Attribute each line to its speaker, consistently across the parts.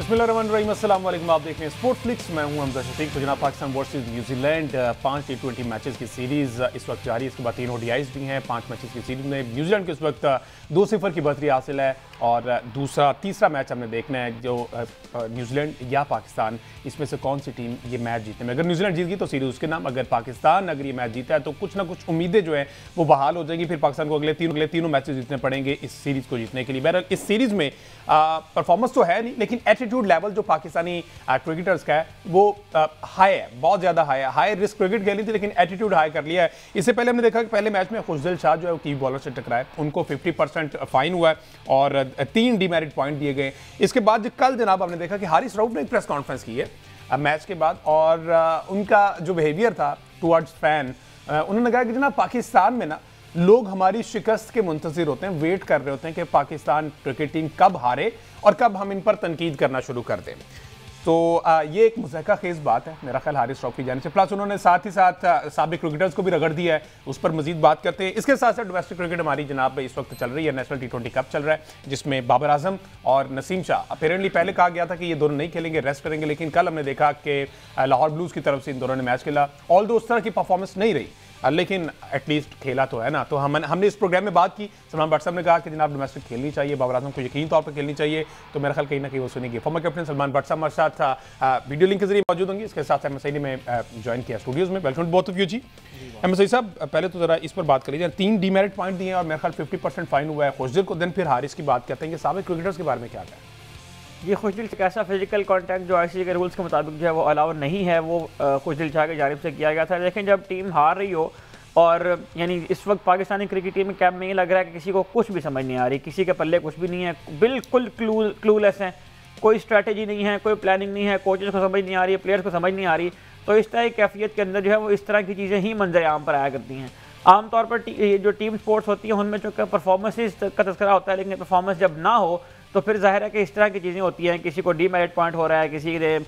Speaker 1: बिस्मिल्लाहिर्रहमानिर्रहीम, अस्सलाम वालेकुम। आप देख रहे हैं स्पोर्ट्स फ्लिक्स। मैं हूं हमजा शफीक। तो जनाब, Pakistan versus New Zealand 5 T20 matches की सीरीज़ इस वक्त जारी है। इसके बाद 3 ODIs भी हैं। 5 मैचेस की सीरीज़ में न्यूजीलैंड को इस वक्त 2-0 की बढ़तरी हासिल है और तीसरा मैच हमने देखना है जो न्यूजीलैंड या पाकिस्तान, इसमें से कौन सी टीम ये मैच जीतने में। अगर न्यूजीलैंड जीत गई तो सीरीज़ उसके नाम, अगर पाकिस्तान अगर ये मैच जीता है तो कुछ ना कुछ उम्मीदें जो हैं वो बहाल हो जाएंगी। फिर पाकिस्तान को अगले तीनों मैचेस जीतने पड़ेंगे इस सीरीज़ को जीतने के लिए। बहरहाल इस सीरीज़ में परफॉर्मेंस तो है नहीं, लेकिन एटीट्यूड लेवल जो पाकिस्तानी क्रिकेटर्स का है वो हाई है, बहुत ज़्यादा हाई है। हाई रिस्क क्रिकेट खेली थी लेकिन एटीट्यूड हाई कर लिया है। इससे पहले हमने देखा कि पहले मैच में खुशदिल शाह जो है वो की बॉलर से टकराए, उनको 50% फाइन हुआ है और 3 डीमेरिट पॉइंट दिए गए। इसके बाद कल जनाब हमने देखा कि हारिस रऊफ ने एक प्रेस कॉन्फ्रेंस की है मैच के बाद और उनका जो बिहेवियर था टुवर्ड्स फैन, उन्होंने कहा कि जनाब पाकिस्तान में ना लोग हमारी शिकस्त के मुंतज़िर होते हैं, वेट कर रहे होते हैं कि पाकिस्तान क्रिकेट टीम कब हारे और कब हम इन पर तनकीद करना शुरू कर दें। तो ये एक मुज़हका खेज़ बात है मेरा ख्याल हारिस रऊफ की जानिब से। प्लस उन्होंने साथ ही साथ साबिक क्रिकेटर्स को भी रगड़ दिया है, उस पर मजीद बात करते हैं। इसके साथ साथ डोमेस्टिक क्रिकेट हमारी जनाब इस वक्त चल रही है, नेशनल T20 कप चल रहा है जिसमें बाबर आजम और नसीम शाह, अपेरेंटली पहले कहा गया था कि ये दोनों नहीं खेलेंगे, रेस्ट करेंगे, लेकिन कल हमने देखा कि लाहौर ब्लूज़ की तरफ से इन दोनों ने मैच खेला। ऑल्दो उस तरह की परफॉर्मेंस नहीं रही लेकिन एटलीस्ट खेला तो है ना। तो हमने इस प्रोग्राम में बात की। सलमान भट्ट साहब ने कहा कि जनाब डोमेस्टिक खेलनी चाहिए, बाबर आजम को यकीन तौर पर खेलनी चाहिए, तो मेरा ख्याल कहीं ना कहीं वो सुनेंगे। फॉर्मर कैप्टन सलमान भट्ट साहब हमारे साथ वीडियो लिंक के जरिए मौजूद होंगे। इसके साथ एमएसआई ने मैं ज्वाइन किया स्टूडियोज़ में। Welcome both of you ji. MSI साहब, पहले तो जरा इस पर बात करिए। 3 डीमेरिट पॉइंट दिए और मेरे ख्याल 50% फाइन हुआ है खुशदिल को, दिन फिर हारिस की बात करते हैं कि साबिक क्रिकेटर्स के बारे में क्या है।
Speaker 2: ये खुशदिल शाह ऐसा फिजिकल कांटेक्ट जो आईसीसी के रूल्स के मुताबिक जो है वो अलाउ नहीं है, वो खुशदिल शाह की जानिब से किया गया था। लेकिन जब टीम हार रही हो और यानी इस वक्त पाकिस्तानी क्रिकेट टीम में कैंप में ये लग रहा है कि किसी को कुछ भी समझ नहीं आ रही, किसी के पल्ले कुछ भी नहीं है, बिल्कुल क्लूलेस हैं, कोई स्ट्रैटेजी नहीं है, कोई प्लानिंग नहीं है, कोचेस को समझ नहीं आ रही है, प्लेयर्स को समझ नहीं आ रही। तो इस तरह की कैफियत के अंदर जो है वो इस तरह की चीज़ें ही मंजर आम पर आया करती हैं। आमतौर पर ये जो टीम स्पोर्ट्स होती है उनमें जो परफॉर्मेंसेस का तस्करा होता है, लेकिन परफॉर्मेंस जब ना हो तो फिर जाहिर है कि इस तरह की चीज़ें होती हैं। किसी को डीमेरिट पॉइंट हो रहा है, किसी ने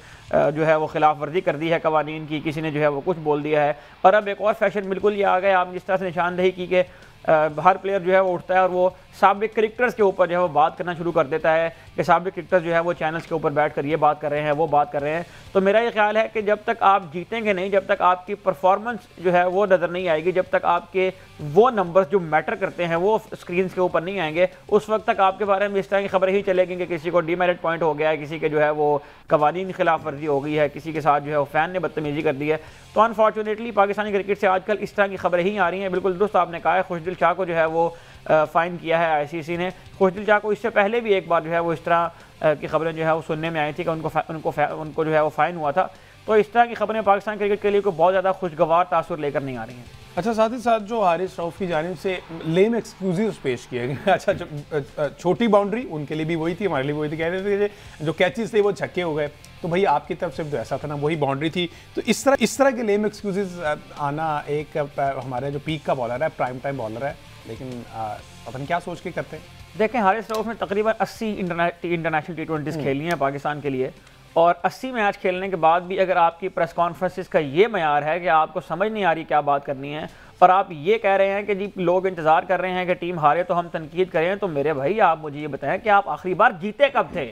Speaker 2: जो है वो खिलाफ वर्जी कर दी है कवानीन की, किसी ने जो है वो कुछ बोल दिया है। और अब एक और फैशन बिल्कुल ये आ गया, आप जिस तरह से निशानदेही की कि हर प्लेयर जो है वो उठता है और वो साबिक क्रिकेटर्स के ऊपर जो है वो बात करना शुरू कर देता है कि साबिक क्रिकेटर्स जो है वो चैनल्स के ऊपर बैठ कर ये बात कर रहे हैं, वो बात कर रहे हैं। तो मेरा ये ख्याल है कि जब तक आप जीतेंगे नहीं, जब तक आपकी परफॉर्मेंस जो है वो नज़र नहीं आएगी, जब तक आपके वो नंबर्स जो मैटर करते हैं वो स्क्रीन के ऊपर नहीं आएंगे, उस वक्त तक आपके बारे में इस तरह की खबरें ही चलेंगी कि किसी को डीमेरिट पॉइंट हो गया है, किसी के जो है वो कवानीन खिलाफ वर्जी हो गई है, किसी के साथ जो है वो फ़ैन ने बदतमीजी कर दी है। तो अनफॉर्चुनेटली पाकिस्तानी क्रिकेट से आजकल इस तरह की खबरें ही आ रही हैं। बिल्कुल दुरुस्त आपने कहा है, खुशदिल शाह को जो है वो फ़ाइन किया है आईसीसी ने। खुशदिल शाह को इससे पहले भी एक बार जो है वो इस तरह की खबरें जो है वो सुनने में आई थी कि उनको जो है वो फ़ाइन हुआ था। तो इस तरह की खबरें पाकिस्तान क्रिकेट के लिए कोई बहुत ज़्यादा खुशगवार तासुर लेकर नहीं आ रही हैं।
Speaker 1: अच्छा, साथ ही साथ जो हारिस रऊफ की जानिब से लेम एक्सक्यूज़ पेश किए गए। अच्छा, छोटी बाउंड्री उनके लिए भी वही थी, हमारे लिए वही थी। कह रहे थे कि जो कैचेस थे वो छक्के हो गए, तो भाई आपकी तरफ से तो ऐसा था ना, वही बाउंड्री थी। तो इस तरह के लेम एक्सक्यूज़ आना, एक हमारे जो पीक का बॉलर है, प्राइम टाइम बॉलर है, लेकिन अपन क्या सोच के करते हैं।
Speaker 2: देखें, हारिस रऊफ ने तकरीबन 80 इंटरनेशनल T20 खेली हैं पाकिस्तान के लिए, और 80 मैच खेलने के बाद भी अगर आपकी प्रेस कॉन्फ्रेंसिस का ये मयार है कि आपको समझ नहीं आ रही क्या बात करनी है और आप ये कह रहे हैं कि जी लोग इंतजार कर रहे हैं कि टीम हारे तो हम तनकीद करें, तो मेरे भाई आप मुझे ये बताएं कि आप आखिरी बार जीते कब थे।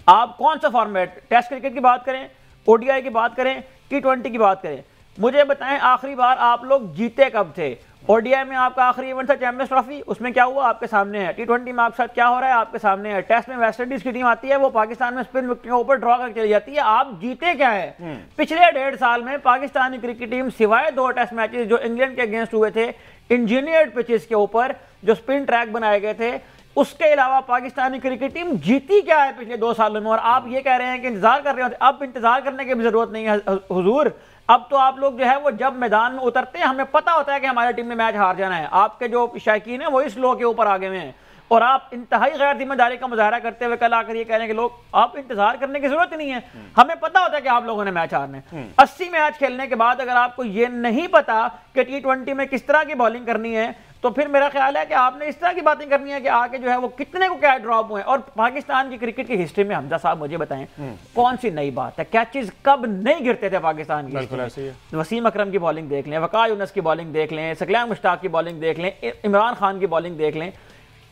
Speaker 2: आप कौन सा फॉर्मेट, टेस्ट क्रिकेट की बात करें, ODI की बात करें, T20 की बात करें, मुझे बताएं आखिरी बार आप लोग जीते कब थे। ODI में आपका आखिरी इवेंट था चैंपियंस ट्रॉफी, उसमें क्या हुआ आपके सामने है। T20 में आपके साथ क्या हो रहा है आपके सामने है। टेस्ट में वेस्ट इंडीज की टीम आती है, वो पाकिस्तान में स्पिन विकेटों के ऊपर ड्रॉ करके चली जाती है। आप जीते क्या है। पिछले 1.5 साल में पाकिस्तानी क्रिकेट टीम सिवाय 2 टेस्ट मैचेस जो इंग्लैंड के अगेंस्ट हुए थे इंजीनियर्ड पिचेस के ऊपर जो स्पिन ट्रैक बनाए गए थे, उसके अलावा पाकिस्तानी क्रिकेट टीम जीती क्या है पिछले 2 सालों में। और आप ये कह रहे हैं कि इंतजार कर रहे हो। अब इंतजार करने की भी जरूरत नहीं है हुजूर। अब तो आप लोग जो है वो जब मैदान में उतरते हैं, हमें पता होता है कि हमारी टीम ने मैच हार जाना है। आपके जो शायकीन है वो इस लो के ऊपर आगे में हैं और आप इंतहाई गैर जिम्मेदारी का मुजाहरा करते हुए कल आकर ये कह रहे हैं कि लोग आप इंतजार करने की जरूरत नहीं है, हमें पता होता है कि आप लोगों ने मैच हारने। 80 मैच खेलने के बाद अगर आपको ये नहीं पता कि T20 में किस तरह की बॉलिंग करनी है, तो फिर मेरा ख्याल है कि आपने इस तरह की बातें करनी है कि आके जो है वो कितने को क्या ड्रॉप हुए। और पाकिस्तान की क्रिकेट की हिस्ट्री में हमजा साहब मुझे बताएं कौन सी नई बात है, कैचेस कब नहीं गिरते थे पाकिस्तान की। वसीम अकरम की बॉलिंग देख लें, वक़ार यूनुस की बॉलिंग देख लें, सकलान मुश्ताक की बॉलिंग देख लें, इमरान खान की बॉलिंग देख लें।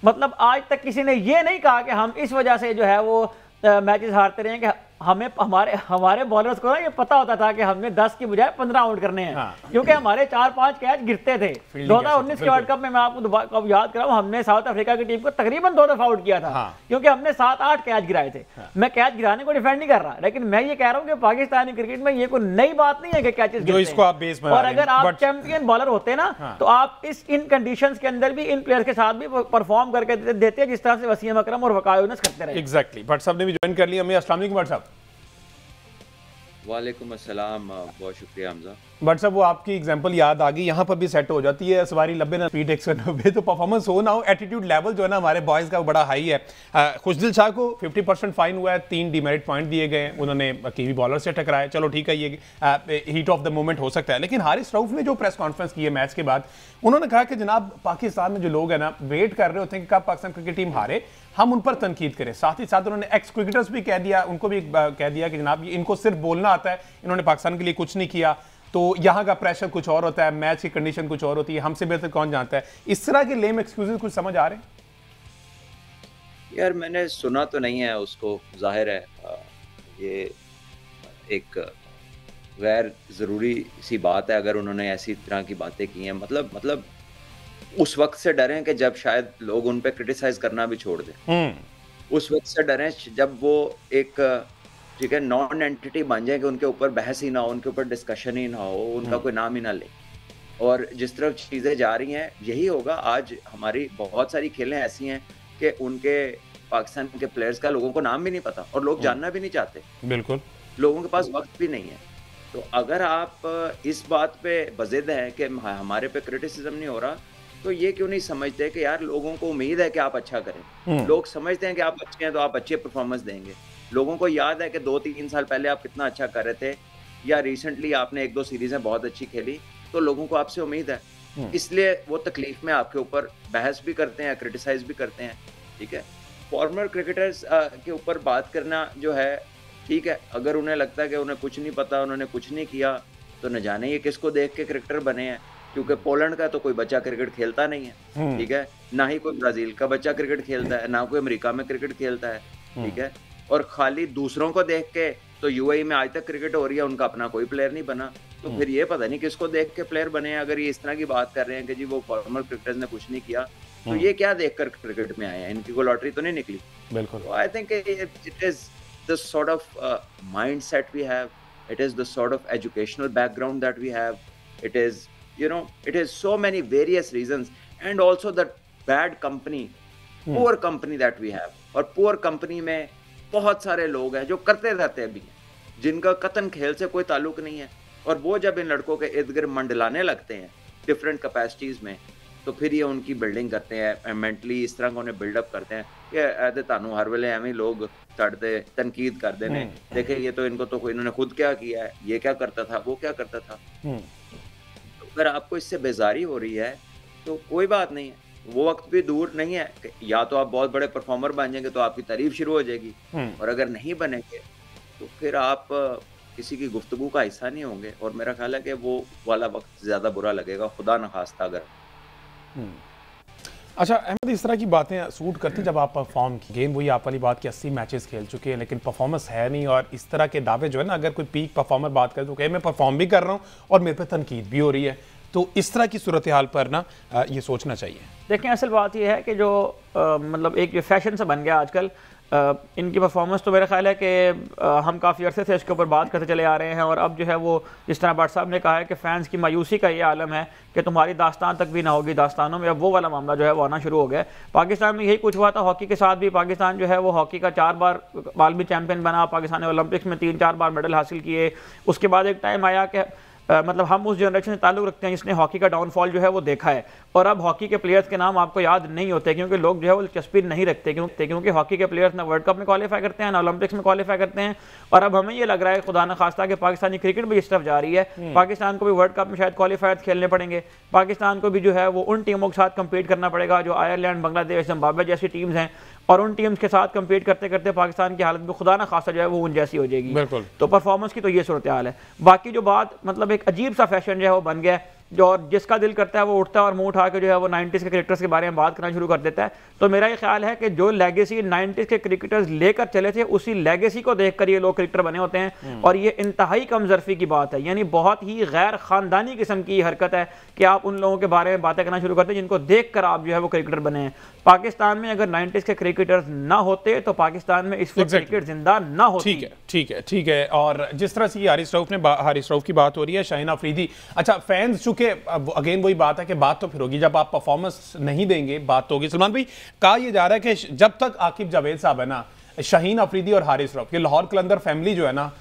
Speaker 2: मतलब आज तक किसी ने ये नहीं कहा कि हम इस वजह से जो है वो मैचेस हारते रहे हैं कि हमें हमारे बॉलर्स को ना ये पता होता था कि हमने 10 की बजाय 15 आउट करने हैं। क्योंकि हमारे 4-5 कैच गिरते थे। 2019 के वर्ल्ड कप में मैं आपको याद कराऊं, हमने साउथ अफ्रीका की टीम को तकरीबन 2 दफा आउट किया था। क्योंकि हमने 7-8 कैच गिराए थे। मैं कैच गिराने को डिफेंड नहीं कर रहा, लेकिन मैं ये कह रहा हूं कि पाकिस्तानी क्रिकेट में ये कोई नई बात नहीं है कि कैचेस गिरते हैं। और अगर आप चैंपियन बॉलर होते ना तो आप इन कंडीशंस के अंदर भी इन प्लेयर्स के साथ भी परफॉर्म करके देते हैं, जिस तरह से वसीम अकरम और वकाय यूनुस करते रहे।
Speaker 1: एग्जैक्टली। भट्ट साहब ने भी ज्वाइन कर लिया हमें। अस्सलाम वालेकुम भट्ट साहब।
Speaker 3: वालेकुम अस्सलाम, बहुत शुक्रिया हमजा।
Speaker 1: बट साहब वो आपकी एग्जांपल याद आ गई, यहाँ पर भी सेट हो जाती है सवारी 90 ना स्पीड 190, तो परफॉर्मेंस हो ना हो एटीट्यूड लेवल जो है ना हमारे बॉयज़ का वो बड़ा हाई है। खुशदिल शाह को 50% फाइन हुआ है, 3 डिमेरिट पॉइंट दिए गए हैं, उन्होंने कीवी बॉलर से टकराया, चलो ठीक है ये हीट ऑफ द मोमेंट हो सकता है। लेकिन हारिस रऊफ ने जो प्रेस कॉन्फ्रेंस की है मैच के बाद, उन्होंने कहा कि जनाब पाकिस्तान में जो लोग हैं ना वेट कर रहे होते हैं कि कब पाकिस्तान क्रिकेट टीम हारे, हम उन पर तनकीद करें। साथ ही साथ उन्होंने एक्स क्रिकेटर्स भी कह दिया, उनको भी कह दिया कि जनाब इनको सिर्फ बोलना आता है, इन्होंने पाकिस्तान के लिए कुछ नहीं किया, तो यहाँ का प्रेशर कुछ और होता है, मैच की कंडीशन कुछ और होती है, हमसे बेहतर कौन जानता है। इस तरह के लेम एक्सक्यूजेस कुछ समझ आ रहे हैं?
Speaker 3: यार मैंने सुना तो नहीं है उसको, जाहिर है ये एक गैर ज़रूरी सी बात है अगर उन्होंने ऐसी तरह की बातें की हैं। मतलब उस वक्त से डरें कि जब शायद लोग उन पे क्रिटिसाइज करना भी छोड़ दें। उस वक्त से डरें जब वो एक ठीक है नॉन एंटिटी बन जाए कि उनके ऊपर बहस ही ना हो, उनके ऊपर डिस्कशन ही ना हो, उनका कोई नाम ही ना ले। और जिस तरफ चीज़ें जा रही हैं यही होगा। आज हमारी बहुत सारी खेलें ऐसी हैं कि उनके पाकिस्तान के प्लेयर्स का लोगों को नाम भी नहीं पता और लोग जानना भी नहीं चाहते।
Speaker 1: बिल्कुल,
Speaker 3: लोगों के पास वक्त भी नहीं है। तो अगर आप इस बात पे बज़िद हैं कि हमारे पे क्रिटिसिज्म नहीं हो रहा, तो ये क्यों नहीं समझते कि यार लोगों को उम्मीद है कि आप अच्छा करें। लोग समझते हैं कि आप अच्छे हैं तो आप अच्छे परफॉर्मेंस देंगे। लोगों को याद है कि 2-3 साल पहले आप कितना अच्छा कर रहे थे, या रिसेंटली आपने 1-2 सीरीजें बहुत अच्छी खेली, तो लोगों को आपसे उम्मीद है। इसलिए वो तकलीफ में आपके ऊपर बहस भी करते हैं, क्रिटिसाइज भी करते हैं। ठीक है, फॉर्मर क्रिकेटर्स के ऊपर बात करना जो है ठीक है, अगर उन्हें लगता है कि उन्हें कुछ नहीं पता, उन्होंने कुछ नहीं किया, तो न जाने ये किसको देख के क्रिकेटर बने हैं। क्योंकि पोलैंड का तो कोई बच्चा क्रिकेट खेलता नहीं है, ठीक है, ना ही कोई ब्राजील का बच्चा क्रिकेट खेलता है, ना कोई अमेरिका में क्रिकेट खेलता है, ठीक है। और खाली दूसरों को देख के तो यूएई में आज तक क्रिकेट हो रही है, उनका अपना कोई प्लेयर नहीं बना, तो फिर ये पता नहीं किसको देख के प्लेयर बने हैं। अगर ये इस तरह की बात कर रहे हैं कि जी वो फॉर्मर क्रिकेटर्स ने कुछ नहीं किया, तो ये क्या देखकर क्रिकेट में आए हैं? इनकी कोई लॉटरी तो नहीं निकली।
Speaker 1: बिल्कुल,
Speaker 3: I think it is the sort of mindset we have, it is the sort of educational background that we have, it is, you know, it is so many various reasons, and also the bad company, poor company that we have। और poor company में बहुत सारे लोग हैं जो करते रहते भी हैं, जिनका कतन खेल से कोई ताल्लुक नहीं है, और वो जब इन लड़कों के इर्द गिर्द मंडलाने लगते हैं डिफरेंट कैपेसिटीज में, तो फिर ये उनकी बिल्डिंग करते हैं, मेंटली इस तरह का उन्हें बिल्डअप करते हैं कि तानू हर वेले एवं लोग चढ़ते तनकीद कर देने, देखे ये तो इनको तो कोई इन्होंने खुद क्या किया है, ये क्या करता था, वो क्या करता था। तो अगर आपको इससे बेजारी हो रही है तो कोई बात नहीं है, वो वक्त भी दूर नहीं है कि या तो आप बहुत बड़े परफॉर्मर बन जाएंगे तो आपकी तारीफ शुरू हो जाएगी, और अगर नहीं बनेंगे तो फिर आप किसी की गुफ्तगू का हिस्सा नहीं होंगे, और मेरा ख्याल है कि वो वाला वक्त ज्यादा बुरा लगेगा, खुदा न खास्ता अगर।
Speaker 1: अच्छा अहमद, इस तरह की बातें सूट करती जब आप परफॉर्म की, गेम वही आप वाली बात कि 80 मैचेस खेल चुके हैं लेकिन परफॉर्मेंस है नहीं, और इस तरह के दावे जो है ना, अगर कोई पीक परफॉर्मर बात करे तो कहे मैं परफॉर्म भी कर रहा हूँ और मेरे पे तनकीद भी हो रही है, तो इस तरह की सूरत हाल पर ना ये सोचना चाहिए।
Speaker 2: देखें, असल बात यह है कि जो मतलब एक फैशन से बन गया आजकल इनकी परफॉर्मेंस, तो मेरा ख्याल है कि हम काफ़ी अरसे से इसके ऊपर बात करते चले आ रहे हैं, और अब जो है वो जिस तरह भट्ट साहब ने कहा है कि फ़ैन्स की मायूसी का ये आलम है कि तुम्हारी दास्तान तक भी ना होगी दास्तानों में, अब वो वाला मामला जो है वो आना शुरू हो गया। पाकिस्तान में यही कुछ हुआ था हॉकी के साथ भी। पाकिस्तान जो है वो हॉकी का 4 बार आलमी चैम्पियन बना, पाकिस्तान ने ओलंपिक्स में 3-4 बार मेडल हासिल किए। उसके बाद एक टाइम आया कि मतलब हम उस जनरेशन से ताल्लुक़ रखते हैं जिसने हॉकी का डाउनफॉल जो है वो देखा है, और अब हॉकी के प्लेयर्स के नाम आपको याद नहीं होते क्योंकि लोग जो है वो दिलचस्पी नहीं रखते, क्योंकि हॉकी के प्लेयर्स ना वर्ल्ड कप में क्वालिफाई करते हैं ना ओलंपिक्स में क्वालिफाई करते हैं। और अब हमें ये लग रहा है खुदा न खास्ता कि पाकिस्तानी क्रिकेट भी इस तरफ जा रही है, पाकिस्तान को भी वर्ल्ड कप में शायद क्वालिफायर्स खेलने पड़ेंगे, पाकिस्तान को भी जो है वो उन टीमों के साथ कम्पीट करना पड़ेगा जो आयरलैंड, बांग्लादेश, जिम्बाब्वे जैसी टीम्स हैं, और उन टीम्स के साथ कम्पीट करते करते पाकिस्तान की हालत भी खुदा ना खासा जो है वो उन जैसी हो जाएगी। तो परफॉर्मेंस की तो ये सूरत हाल है। बाकी जो बात मतलब एक अजीब सा फैशन जो है वो बन गया है, जो और जिसका दिल करता है वो उठता है और मुंह उठा के जो है वो 90s के क्रिकेटर्स के बारे में बात करना शुरू कर देता है। तो मेरा ये ख्याल है कि जो लेगेसी 90s के क्रिकेटर्स लेकर चले थे उसी लेगेसी को देखकर ये लोग क्रिकेटर बने होते हैं, और ये इंतहाई कमजरफी की बात है, यानी बहुत ही गैर खानदानी किस्म की हरकत है कि आप उन लोगों के बारे में बातें करना शुरू करते हैं जिनको देखकर आप जो है वो क्रिकेटर बने हैं। पाकिस्तान में अगर 90s के क्रिकेटर्स ना होते तो पाकिस्तान में इस वक्त क्रिकेट जिंदा ना होती।
Speaker 1: ठीक है। और जिस तरह से ये हारिस रऊफ की बात हो रही है, शाहीन अफरीदी, अच्छा फैंस चूंकि अगेन वही बात है कि बात तो फिर होगी जब आप परफॉर्मेंस नहीं देंगे, बात तो होगी। सलमान भाई, कहा यह जा रहा है कि जब तक आकिब जावेद साहब है ना, शाहीन अफरीदी और हारिस रऊफ, ये लाहौर कलंदर फैमिली जो है ना,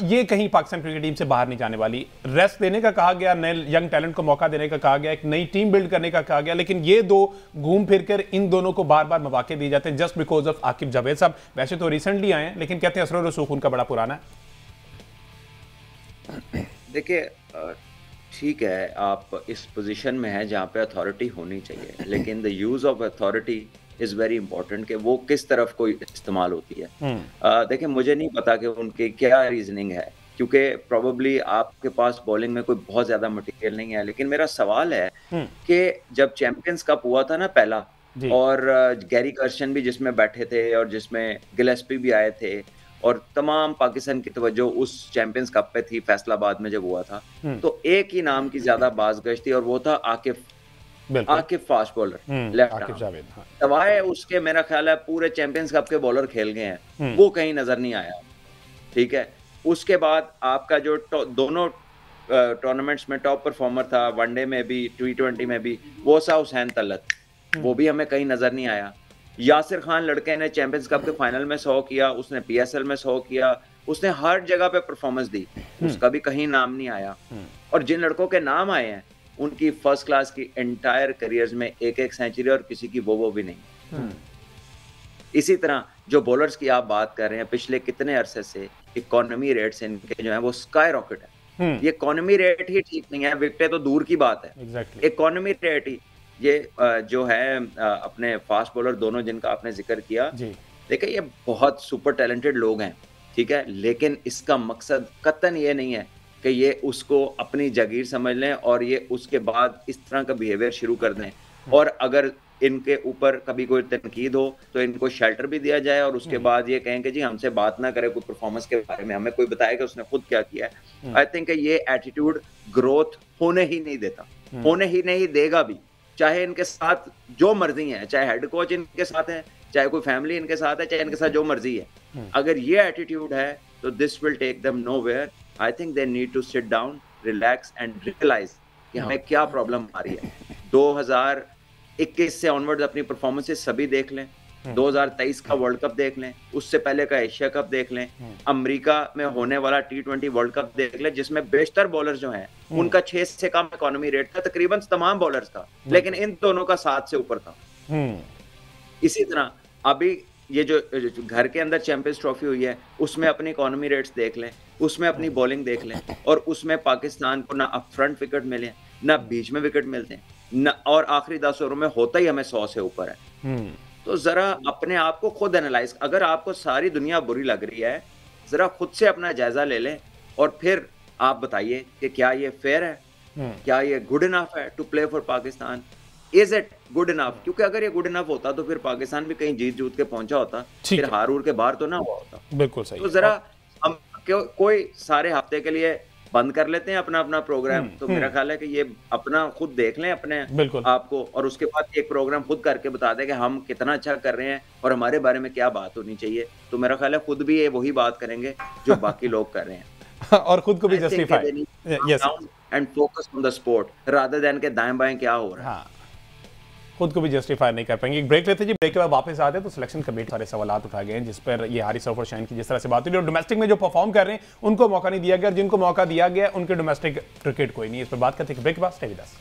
Speaker 1: ये कहीं पाकिस्तान क्रिकेट टीम से बाहर नहीं जाने वाली। रेस्ट देने का कहा गया, नए यंग टैलेंट को मौका देने का कहा गया, एक नई टीम बिल्ड करने का कहा गया, लेकिन ये दो घूम फिर कर इन दोनों को बार बार मौके दिए जाते हैं just because of Aqib Javed साहब। वैसे तो रिसेंटली आए हैं, लेकिन कहते हैं असर रसूख उनका बड़ा पुराना है।
Speaker 3: देखिए ठीक है, आप इस पोजीशन में हैं जहाँ पे अथॉरिटी होनी चाहिए, लेकिन the use of authority is very important कि वो किस तरफ कोई इस्तेमाल होती है। देखिए मुझे नहीं पता कि उनकी क्या रीजनिंग है, क्योंकि प्रोबेबली आपके पास बॉलिंग में कोई बहुत ज्यादा मटेरियल नहीं है, लेकिन मेरा सवाल है कि जब चैंपियंस कप हुआ था ना पहला, और गैरी कर्शन भी जिसमें बैठे थे और जिसमें गिलेस्पी भी आए थे और तमाम पाकिस्तान की तवज्जो उस चैंपियंस कप पे थी फैसलाबाद में जब हुआ था, तो एक ही नाम की ज्यादा बाज़गश्त थी और वो था Aqib fast bowler left Javed. सवाए उसके मेरा ख्याल है पूरे चैंपियंस कप के बॉलर खेल गए हैं, वो कहीं नजर नहीं आया। ठीक है, उसके बाद आपका जो दोनों टूर्नामेंट्स में टॉप परफॉर्मर था, वनडे में भी T20 में भी, वो सा हुसैन तलत, वो भी हमें कहीं नजर नहीं आया। यासिर खान लड़के ने चैंपियंस कप के फाइनल में 100 किया, उसने PSL में 100 किया, उसने हर जगह पे परफॉर्मेंस दी, उसका भी कहीं नाम नहीं आया। और जिन लड़कों के नाम आए हैं उनकी फर्स्ट क्लास की एंटायर करियर्स में एक सेंचुरी और किसी की वो भी नहीं। इसी तरह जो बॉलर्स की आप बात कर रहे हैं, पिछले कितने अरसे से इकोनॉमी रेट्स इनके जो है वो स्काई रॉकेट है। ये इकोनॉमी रेट ही ठीक नहीं है, विकेटें तो दूर की बात है, इकोनॉमी रेट ही ये जो है अपने फास्ट बॉलर दोनों जिनका आपने जिक्र किया, देखिए ये बहुत सुपर टैलेंटेड लोग हैं, ठीक है, लेकिन इसका मकसद कतन ये नहीं है कि ये उसको अपनी जागीर समझ लें और ये उसके बाद इस तरह का बिहेवियर शुरू कर दें, और अगर इनके ऊपर कभी कोई तनकीद हो तो इनको शेल्टर भी दिया जाए और उसके बाद ये कहें कि जी हमसे बात ना करें कोई परफॉर्मेंस के बारे में, हमें कोई बताए कि उसने खुद क्या किया है। आई थिंक ये एटीट्यूड ग्रोथ होने ही नहीं देता, होने ही नहीं देगा भी, चाहे इनके साथ जो मर्जी है, चाहे हेड कोच इनके साथ है, चाहे कोई फैमिली इनके साथ है, चाहे इनके साथ जो मर्जी है, अगर ये एटीट्यूड है तो this will take them nowhere. I think they need to sit down, relax and realize कि हमें क्या प्रॉब्लम आ रही है। 2021 से ऑनवर्ड अपनी परफॉर्मेंसेस सभी देख लें, 2023 का वर्ल्ड कप देख लें, उससे पहले का एशिया कप देख लें, अमेरिका में होने वाला T20 वर्ल्ड कप देख लें, जिसमें बेशतर बॉलर जो हैं उनका 6 से कम इकोनॉमी रेट था तकरीबन तमाम बॉलर्स का, लेकिन इन दोनों का 7 से ऊपर था। इसी तरह अभी ये जो घर के अंदर चैंपियंस ट्रॉफी हुई है उसमें अपनी इकोनॉमी रेट्स देख लें, उसमें अपनी बॉलिंग देख लें, और उसमें पाकिस्तान को ना अप फ्रंट विकेट मिले, ना बीच में विकेट मिलते हैं, ना और आखिरी 10 ओवरों में होता ही हमें 100 से ऊपर है। तो जरा अपने आप को खुद एनालाइज, अगर आपको सारी दुनिया बुरी लग रही है जरा खुद से अपना जायजा ले लें और फिर आप बताइए कि क्या ये फेयर है, क्या ये गुड इनफ है to play for Pakistan, is it good enough? क्योंकि अगर ये गुड इनफ होता तो फिर पाकिस्तान भी कहीं जीत जूत के पहुंचा होता, फिर हार उर के बाहर तो ना हुआ होता।
Speaker 1: बिल्कुल सही।
Speaker 3: तो जरा हम कोई सारे हफ्ते के लिए बंद कर लेते हैं अपना अपना प्रोग्राम, तो मेरा ख्याल है कि ये अपना खुद देख लें अपने आपको, और उसके बाद एक प्रोग्राम खुद करके बता दें कि हम कितना अच्छा कर रहे हैं और हमारे बारे में क्या बात होनी चाहिए। तो मेरा ख्याल है खुद भी ये वही बात करेंगे जो बाकी लोग कर रहे हैं
Speaker 1: और खुद को भी justify
Speaker 3: and focus on the sport rather than के दाएं बाएं क्या हो रहा है,
Speaker 1: खुद को भी जस्टिफाई नहीं कर पाएंगे। एक ब्रेक लेते जी, ब्रेक के बाद वापस आते हैं तो सिलेक्शन कमेटी सारे सवाल उठाए गए हैं जिस पर ये हारिस रऊफ और शाहीन की जिस तरह से बात हुई, और डोमेस्टिक में जो परफॉर्म कर रहे हैं उनको मौका नहीं दिया गया, जिनको मौका दिया गया उनके डोमेस्टिक क्रिकेट कोई नहीं। इस पर बात करते हैं ब्रेक के बाद। Stay with us.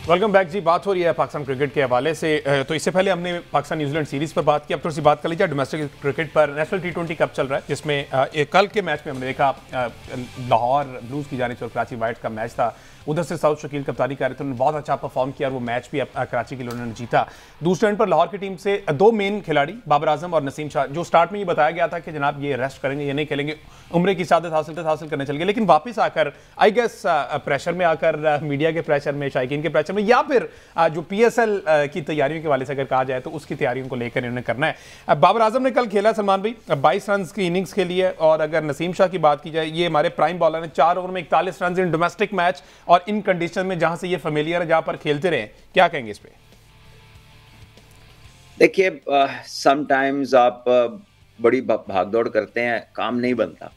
Speaker 1: Welcome back जी। बात हो रही है पाकिस्तान क्रिकेट के हवाले से, तो इससे पहले हमने पाकिस्तान न्यूजीलैंड सीरीज पर बात की, अब थोड़ी सी बात कर लीजिए डोमेस्टिक क्रिकेट पर। नेशनल T20 कप चल रहा है जिसमें कल के मैच में हमने देखा लाहौर ब्लूज की जानिब से और कराची वाइट्स का मैच था, उधर से साउथ शकील कप्तानी कर रहे थे, उन्होंने बहुत अच्छा परफॉर्म किया और वो मैच भी कराची के लिए उन्होंने जीता। दूसरे एंड पर लाहौर की टीम से दो मेन खिलाड़ी बाबर आजम और नसीम शाह, जो स्टार्ट में ये बताया गया था कि जनाब ये रेस्ट करेंगे, ये नहीं खेलेंगे, उम्र की सादत हासिल करने चल गए, लेकिन वापस आकर आई गेस प्रेशर में आकर, मीडिया के प्रेशर में, शायकीन के प्रेशर में, या फिर जो PSL की तैयारियों के वाले से अगर कहा जाए तो उसकी तैयारियों को लेकर इन्होंने करना है। बाबर आजम ने कल खेला सलमान भाई 22 रन की इनिंग्स के लिए, और अगर नसीम शाह की बात की जाए, ये हमारे प्राइम बॉलर हैं, 4 ओवर में 41 रन इन डोमेस्टिक मैच और इन कंडीशन में जहां से ये फेमिलियर है, जहां पर खेलते रहे, क्या कहेंगे इस पे?
Speaker 3: देखिए, समटाइम्स आप बड़ी भागदौड़ करते हैं, काम नहीं बनता।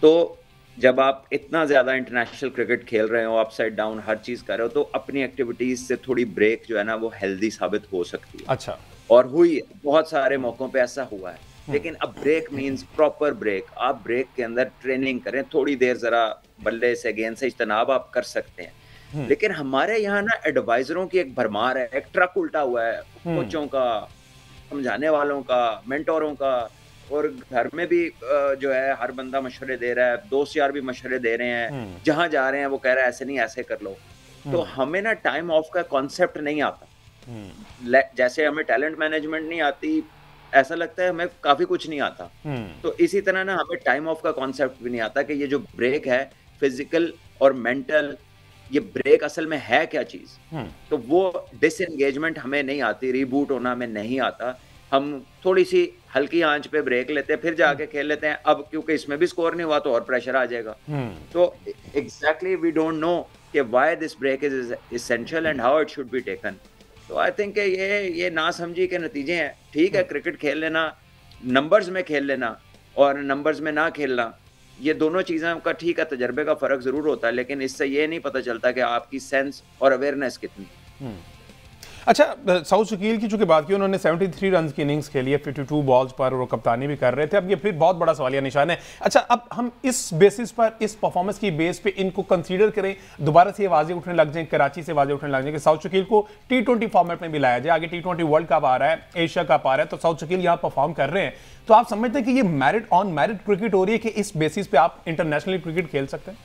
Speaker 3: तो जब आप इतना ज्यादा इंटरनेशनल क्रिकेट खेल रहे हो, अपसाइड डाउन हर चीज कर रहे हो, तो अपनी एक्टिविटीज से थोड़ी ब्रेक जो है ना वो हेल्दी साबित हो सकती है।
Speaker 1: अच्छा,
Speaker 3: और हुई है, बहुत सारे मौकों पे ऐसा हुआ है। लेकिन अब ब्रेक मींस प्रॉपर ब्रेक। आप ब्रेक के अंदर ट्रेनिंग करें, थोड़ी देर जरा बल्ले से गेंद से इज्तनाब आप कर सकते हैं। लेकिन हमारे यहाँ ना एडवाइजरों की एक भरमार है, एक ट्रक उल्टा हुआ है, कोचों का, समझाने वालों का, मेंटोरों का, और घर में भी जो है हर बंदा मशवरे दे रहा है, दोस्त यार भी मशवरे दे रहे हैं, जहां जा रहे हैं वो कह रहा है ऐसे नहीं ऐसे कर लो। तो हमें ना टाइम ऑफ का कॉन्सेप्ट नहीं आता, जैसे हमें टैलेंट मैनेजमेंट नहीं आती, ऐसा लगता है हमें काफी कुछ नहीं आता। तो इसी तरह ना हमें टाइम ऑफ का कॉन्सेप्ट भी नहीं आता कि ये जो ब्रेक है फिजिकल और मेंटल, ये ब्रेक असल में है क्या चीज। तो वो डिसएंगेजमेंट हमें नहीं आती, रिबूट होना हमें नहीं आता। हम थोड़ी सी हल्की आंच पे ब्रेक लेते हैं, फिर जाके खेल लेते हैं। अब क्योंकि इसमें भी स्कोर नहीं हुआ तो और प्रेशर आ जाएगा। तो एग्जैक्टली वी डोंट नो कि why this break is essential and how it should be taken. तो आई थिंक ये ना समझी के नतीजे हैं। ठीक है, क्रिकेट खेल लेना, नंबर्स में खेल लेना और नंबर्स में ना खेलना, ये दोनों चीज़ों का ठीक है, तजर्बे का फर्क जरूर होता है, लेकिन इससे ये नहीं पता चलता कि आपकी सेंस और अवेयरनेस कितनी।
Speaker 1: अच्छा, साउथ शकील की चूंकि बात की, उन्होंने 73 रन की इनिंग्स खेली है 52 बॉल्स पर, और वो कप्तानी भी कर रहे थे। अब ये फिर बहुत बड़ा सवालिया निशान है। अच्छा, अब हम इस बेसिस पर, इस परफॉर्मेंस की बेस पे इनको कंसीडर करें, दोबारा से ये आवाजें उठने लग जाएं, कराची से आवाजें उठने लग जाएं कि साउथ शकील को T20 फॉर्मेट में भी लाया जाए, आगे T20 वर्ल्ड कप आ रहा है, एशिया कप आ रहा है, तो साउथ शकील यहाँ परफॉर्म कर रहे हैं, तो आप समझते हैं कि ये मेरिट ऑन मेरिट क्रिकेट हो रही है कि इस बेसिस पे आप इंटरनेशनल क्रिकेट खेल सकते हैं?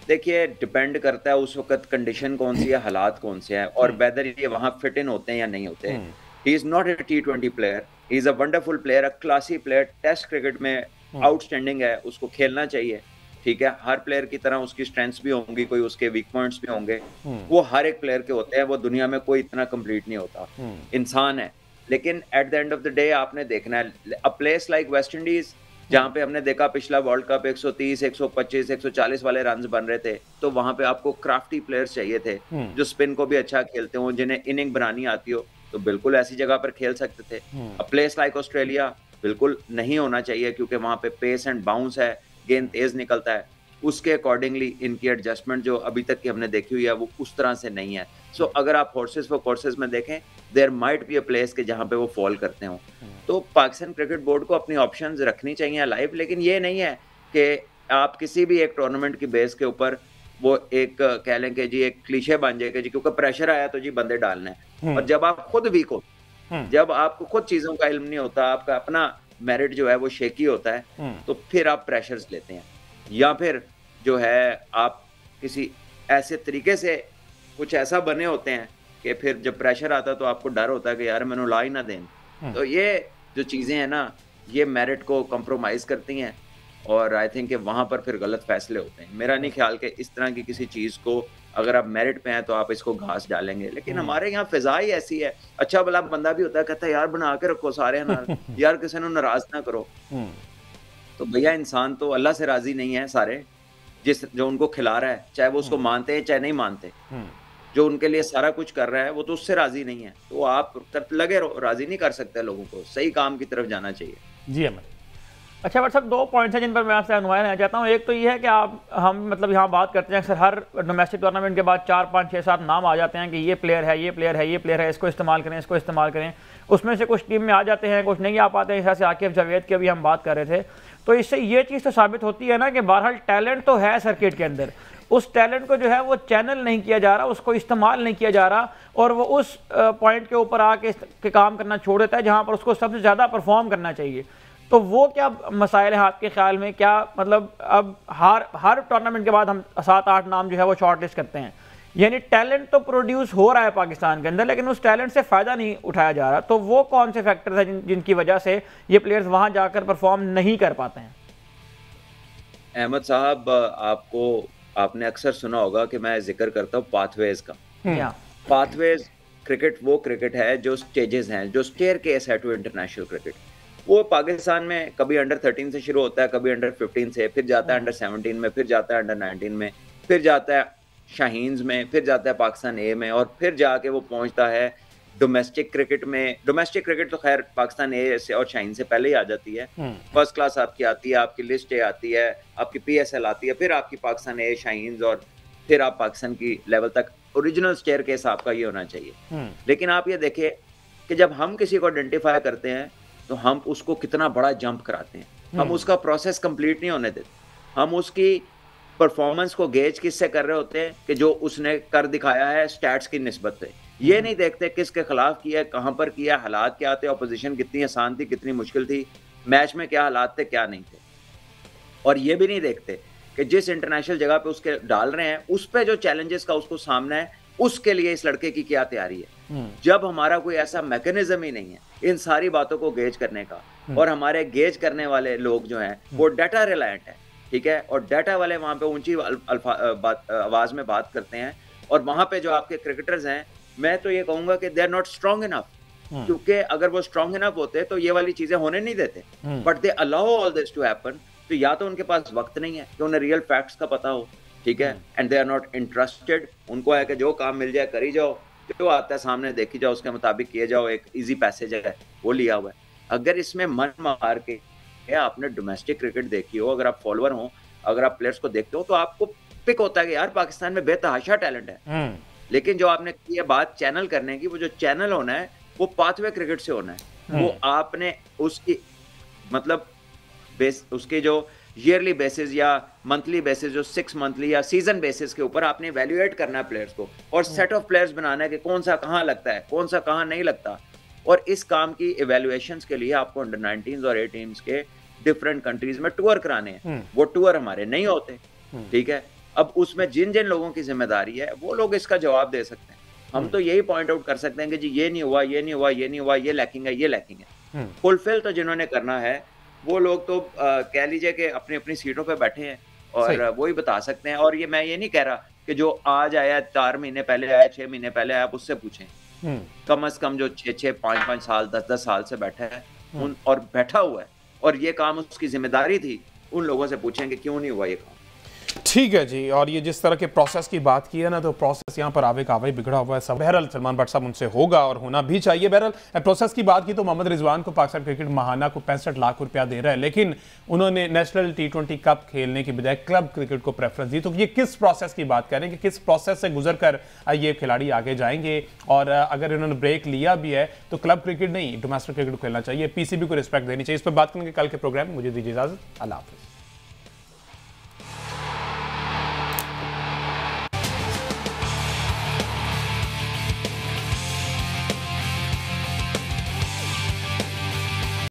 Speaker 3: देखिए, डिपेंड करता है उस वक्त कंडीशन कौन सी है, हालात कौन से हैं, और वेदर ये वहां फिट इन होते हैं या नहीं होते हैं। He is not a T20 player, he is a wonderful player, a classy player, test cricket में आउटस्टैंडिंग है, उसको खेलना चाहिए। ठीक है, हर प्लेयर की तरह उसकी स्ट्रेंथ्स भी होंगी, कोई उसके वीक पॉइंट्स भी होंगे, वो हर एक प्लेयर के होते हैं, वो दुनिया में कोई इतना कंप्लीट नहीं होता, इंसान है। लेकिन at the end of the day आपने देखना है, a place like West Indies, जहां पे हमने देखा पिछला वर्ल्ड कप 130, 125, 140 वाले रन्स बन रहे थे, तो वहां पे आपको क्राफ्टी प्लेयर्स चाहिए थे जो स्पिन को भी अच्छा खेलते हो, जिन्हें इनिंग बनानी आती हो, तो बिल्कुल ऐसी जगह पर खेल सकते थे। अ प्लेस लाइक ऑस्ट्रेलिया बिल्कुल नहीं होना चाहिए, क्योंकि वहां पे पेस एंड बाउंस है, गेंद तेज निकलता है, उसके अकॉर्डिंगली इनकी एडजस्टमेंट जो अभी तक की हमने देखी हुई है वो उस तरह से नहीं है। सो अगर आप हॉर्सेस फॉर कोर्सेज में देखें, there might be a place के जहां पे वो फॉल करते हो। तो पाकिस्तान क्रिकेट बोर्ड को अपनी ऑप्शंस रखनी चाहिए लाइव, लेकिन ये नहीं है कि आप किसी भी एक टूर्नामेंट की बेस के ऊपर वो एक कह लें कि जी एक क्लीशे बन जाएगा जी, क्योंकि प्रेशर आया तो जी बंदे डालना है। और जब आप खुद वीक हो, जब आपको खुद चीजों का इल्म नहीं होता, आपका अपना मेरिट जो है वो शेकी होता है, तो फिर आप प्रेशर्स लेते हैं, या फिर जो है आप किसी ऐसे तरीके से कुछ ऐसा बने होते हैं कि फिर जब प्रेशर आता है तो आपको डर होता है कि यार मैंने ला ही ना दें। तो ये जो चीज़ें हैं ना, ये मेरिट को कंप्रोमाइज करती हैं, और आई थिंक कि वहाँ पर फिर गलत फैसले होते हैं। मेरा नहीं ख्याल कि इस तरह की किसी चीज़ को अगर आप मेरिट पे हैं तो आप इसको घास डालेंगे, लेकिन हमारे यहाँ फिजा ही ऐसी है। अच्छा भला बंदा भी होता है, कहता है यार बना के रखो सारे ना यार, किसी ने नाराज ना करो। तो भैया इंसान तो अल्लाह से राजी नहीं है सारे, जो उनको खिला रहा है, चाहे वो उसको मानते हैं चाहे नहीं मानते, जो उनके लिए सारा कुछ कर रहा है वो तो उससे राजी नहीं है। तो आप लगे रहो, राजी नहीं कर सकते लोगों को, सही काम की तरफ जाना चाहिए।
Speaker 1: जी अमर।
Speaker 2: अच्छा बट साहब, 2 पॉइंट्स हैं जिन पर मैं आपसे अनुमान लेना चाहता हूँ। एक तो ये है कि हम मतलब यहाँ बात करते हैं अक्सर हर डोमेस्टिक टूर्नामेंट के बाद 4, 5, 6, 7 नाम आ जाते हैं कि ये प्लेयर है, ये प्लेयर है, ये प्लेयर है, इसको इस्तेमाल करें, इसको इस्तेमाल करें। उसमें से कुछ टीम में आ जाते हैं, कुछ नहीं आ पाते हैं। जैसे आकिब जावेद की अभी हम बात कर रहे थे, तो इससे ये चीज़ तो साबित होती है ना कि बहरहाल टैलेंट तो है सर्किट के अंदर, उस टैलेंट को जो है वो चैनल नहीं किया जा रहा, उसको इस्तेमाल नहीं किया जा रहा, और वो उस पॉइंट के ऊपर आके के काम करना छोड़ देता है जहाँ पर उसको सबसे ज़्यादा परफॉर्म करना चाहिए। तो वो क्या मसाइल है आपके ख्याल में? क्या मतलब अब हर टूर्नामेंट के बाद हम 7-8 नाम जो है वो शॉर्ट लिस्ट करते हैं, यानी टैलेंट तो प्रोड्यूस हो रहा है पाकिस्तान के अंदर, लेकिन उस टैलेंट से फ़ायदा नहीं उठाया जा रहा। तो वो कौन से फैक्टर्स हैं जिनकी वजह से ये प्लेयर्स वहाँ जाकर परफॉर्म नहीं कर पाते हैं?
Speaker 3: अहमद साहब, आपने अक्सर सुना होगा कि मैं जिक्र करता हूँ पाथवेज का। पाथवेज क्रिकेट वो क्रिकेट है जो स्टेजेस हैं, जो स्टेयर केस है टू इंटरनेशनल क्रिकेट। वो पाकिस्तान में कभी अंडर 13 से शुरू होता है, कभी अंडर 15 से, फिर जाता है अंडर 17 में, फिर जाता है अंडर 19 में, फिर जाता है शाहीन्स में, फिर जाता है पाकिस्तान ए में, और फिर जाके वो पहुंचता है डोमेस्टिक क्रिकेट में। डोमेस्टिक क्रिकेट तो खैर पाकिस्तान ए से और शाहीन से पहले ही आ जाती है। फर्स्ट क्लास आपकी आती है, आपकी लिस्ट ए आती है, आपकी PSL आती है, फिर आपकी पाकिस्तान ए, शाहीन्स, और फिर आप पाकिस्तान की लेवल तक। ओरिजिनल स्टेयर केस आपका ये होना चाहिए। लेकिन आप ये देखिए कि जब हम किसी को आइडेंटिफाई करते हैं तो हम उसको कितना बड़ा जंप कराते हैं, हम उसका प्रोसेस कंप्लीट नहीं होने देते। हम उसकी परफॉर्मेंस को गेज किससे कर रहे होते हैं कि जो उसने कर दिखाया है स्टैट्स की निस्बत से। ये नहीं देखते किसके खिलाफ किया, कहाँ पर किया, हालात क्या थे, ऑपोजिशन कितनी आसान थी, कितनी मुश्किल थी, मैच में क्या हालात थे, क्या नहीं थे। और ये भी नहीं देखते कि जिस इंटरनेशनल जगह पे उसके डाल रहे हैं उस पे जो चैलेंजेस का उसको सामना है, उसके लिए इस लड़के की क्या तैयारी है। जब हमारा कोई ऐसा मैकेनिज्म ही नहीं है इन सारी बातों को गेज करने का, और हमारे गेज करने वाले लोग जो हैं वो डाटा रिलायंट है, ठीक है, और डाटा वाले वहाँ पे ऊंची आवाज में बात करते हैं, और वहाँ पे जो आपके क्रिकेटर्स हैं, मैं तो ये कहूंगा कि they are not strong enough, क्योंकि अगर वो स्ट्रॉन्ग इनफ होते तो ये वाली चीजें होने नहीं देते, but they allow all this to happen. तो या तो उनके पास वक्त नहीं है कि उन्हें रियल फैक्ट्स का पता हो, ठीक है, and they are not interested. उनको है कि जो काम मिल जाए करी जाओ, जो आता है सामने देखी जाओ, उसके मुताबिक किए जाओ, एक इजी पैसेज है वो लिया हुआ है। अगर इसमें मन मार के आपने डोमेस्टिक क्रिकेट देखी हो, अगर आप फॉलोअर हो, अगर आप प्लेयर्स को देखते हो, तो आपको पिक होता है कि यार पाकिस्तान में बेतहाशा टैलेंट है। लेकिन जो आपने की है बात चैनल करने की, वो जो चैनल होना है वो पाथवे क्रिकेट से होना है। वो आपने उसकी मतलब उसके जो ईयरली बेसिस या मंथली बेसिस, जो 6 मंथली या सीजन बेसिस के ऊपर आपने इवैल्यूएट करना है प्लेयर्स को, और सेट ऑफ प्लेयर्स बनाना है कि कौन सा कहाँ लगता है, कौन सा कहाँ नहीं लगता। और इस काम की इवैल्यूएशंस के लिए आपको अंडर 19s और 18s के डिफरेंट कंट्रीज में टूर कराने हैं। वो टूर हमारे नहीं होते, ठीक है। अब उसमें जिन जिन लोगों की जिम्मेदारी है वो लोग इसका जवाब दे सकते हैं। हम तो यही पॉइंट आउट कर सकते हैं कि जी ये नहीं हुआ, ये नहीं हुआ, ये नहीं हुआ, ये लैकिंग है, ये लैकिंग है। फुलफिल तो जिन्होंने करना है वो लोग तो कह लीजिए कि अपनी अपनी सीटों पे बैठे हैं, और वो ही बता सकते हैं। और ये मैं ये नहीं कह रहा कि जो आज आया, 4 महीने पहले आया, 6 महीने पहले आया, आप उससे पूछें। कम से कम जो 6-6, 5-5 साल, 10-10 साल से बैठा है और बैठा हुआ है, और ये काम उसकी जिम्मेदारी थी, उन लोगों से पूछें कि क्यों नहीं हुआ ये काम।
Speaker 1: ठीक है जी। और ये जिस तरह के प्रोसेस की बात की है ना, तो प्रोसेस यहाँ पर आवे का आवे बिगड़ा हुआ है सब। बहरहाल सलमान भट्ट साहब उनसे होगा और होना भी चाहिए। बहरहाल प्रोसेस की बात की तो मोहम्मद रिजवान को पाकिस्तान क्रिकेट महाना को 65 लाख रुपया दे रहा है, लेकिन उन्होंने नेशनल T20 कप खेलने की बजाय क्लब क्रिकेट को प्रेफरेंस दी। तो ये किस प्रोसेस की बात करें कि किस प्रोसेस से गुजर कर ये खिलाड़ी आगे जाएंगे? और अगर इन्होंने ब्रेक लिया भी है तो क्लब क्रिकेट नहीं, डोमेस्टिक क्रिकेट को खेलना चाहिए, PCB को रिस्पेक्ट देनी चाहिए। इस पर बात करेंगे कल के प्रोग्राम में। मुझे दीजिए इजाजत, अल्लाह हाफिज़।